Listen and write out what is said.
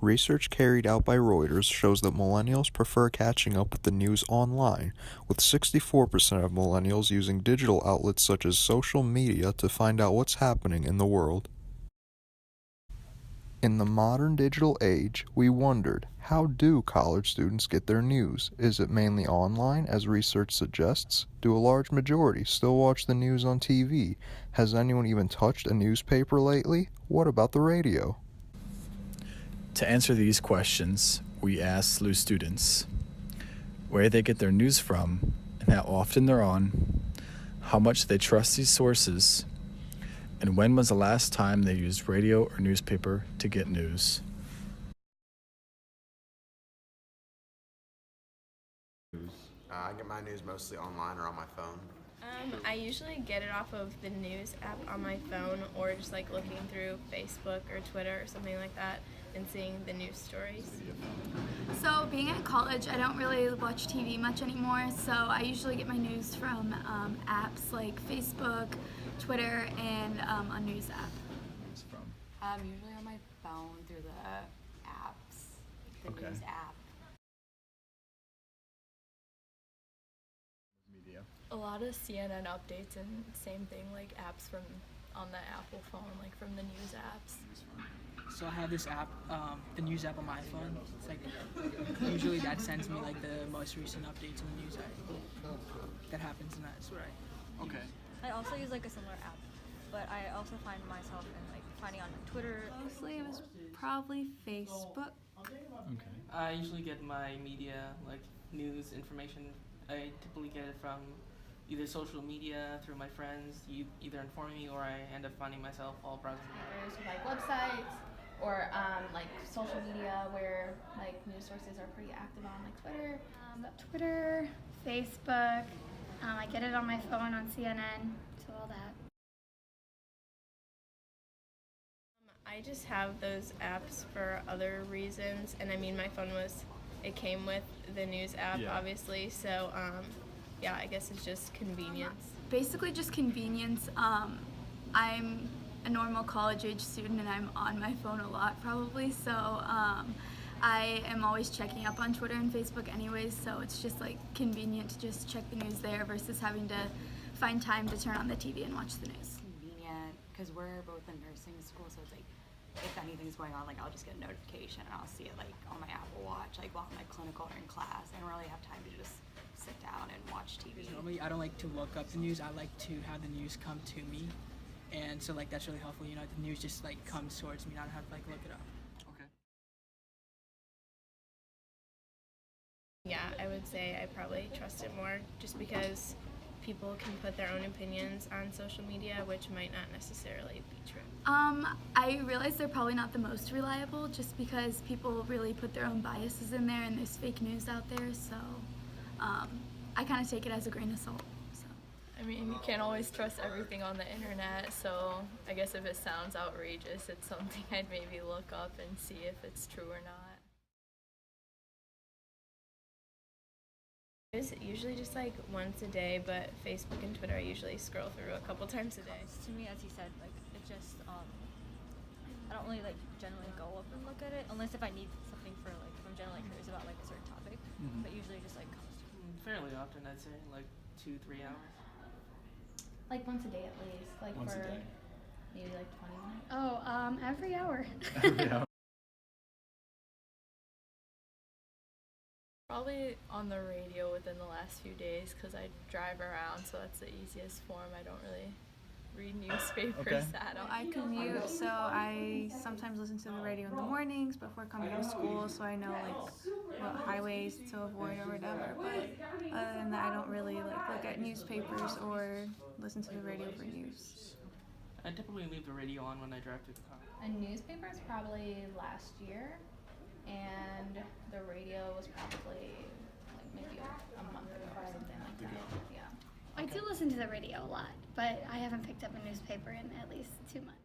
Research carried out by Reuters shows that millennials prefer catching up with the news online, with 64% of millennials using digital outlets such as social media to find out what's happening in the world. In the modern digital age, we wondered, how do college students get their news? Is it mainly online, as research suggests? Do a large majority still watch the news on TV? Has anyone even touched a newspaper lately? What about the radio? To answer these questions, we asked SLU students where they get their news from and how often they're on, how much they trust these sources, and when was the last time they used radio or newspaper to get news. I get my news mostly online or on my phone. I usually get it off of the news app on my phone, or just like looking through Facebook or Twitter or something like that and seeing the news stories. So being at college, I don't really watch TV much anymore, so I usually get my news from apps like Facebook, Twitter, and a news app. Usually on my phone through the apps, the news app. A lot of CNN updates and same thing like apps from on the Apple phone, like from the news apps. So I have this app, the news app on my phone. It's like usually that sends me like the most recent updates on the news app that happens, and that's what I. Okay. I also use like a similar app, but I also find myself in like finding on Twitter. Mostly it was probably Facebook. Okay. I usually get my media, like news information. I typically get it from either social media through my friends, either informing me, or I end up finding myself all browsing. There's like websites or like social media where like news sources are pretty active on, like Twitter. Twitter, Facebook. I get it on my phone on CNN, so all that. I just have those apps for other reasons, and I mean my phone it came with the news app, obviously, so yeah, I guess it's just convenience. Basically just convenience. I'm a normal college-age student and I'm on my phone a lot probably, so I am always checking up on Twitter and Facebook anyways, so it's just like convenient to just check the news there versus having to find time to turn on the TV and watch the news. Convenient, because we're both in nursing school, so it's like if anything's going on, like I'll just get a notification and I'll see it like on my Apple Watch, like while I'm like clinical or in class. I don't really have time to just sit down and watch TV. Normally, I don't like to look up the news. I like to have the news come to me, and so like that's really helpful. You know, the news just like comes towards me. I don't have to like look it up. Okay. Yeah, I would say I probably trust it more just because people can put their own opinions on social media, which might not necessarily be true. I realize they're probably not the most reliable just because people really put their own biases in there and there's fake news out there, so I kind of take it as a grain of salt. So. I mean, you can't always trust everything on the internet, so I guess if it sounds outrageous, it's something I'd maybe look up and see if it's true or not. It's usually just like once a day, but Facebook and Twitter I usually scroll through a couple times a day. To me, as you said, like it just I don't really like generally go up and look at it unless if I need something for like if I'm generally curious about like a certain topic. But usually just like comes to me. Fairly often, I'd say, like 2-3 hours. Like once a day at least, like Once a for day. maybe like 20 minutes. Oh, every hour. Yeah. Probably on the radio within the last few days because I drive around, so that's the easiest form. I don't really read newspapers at all. I commute, so I sometimes listen to the radio in the mornings before coming to school, so I know like what highways to avoid or whatever. But other than that, I don't really like look at newspapers or listen to the radio for news. I typically leave the radio on when I drive to the car. A newspaper is probably last year, and the radio was probably like maybe a month ago or something like that. Yeah. I do listen to the radio a lot, but I haven't picked up a newspaper in at least 2 months.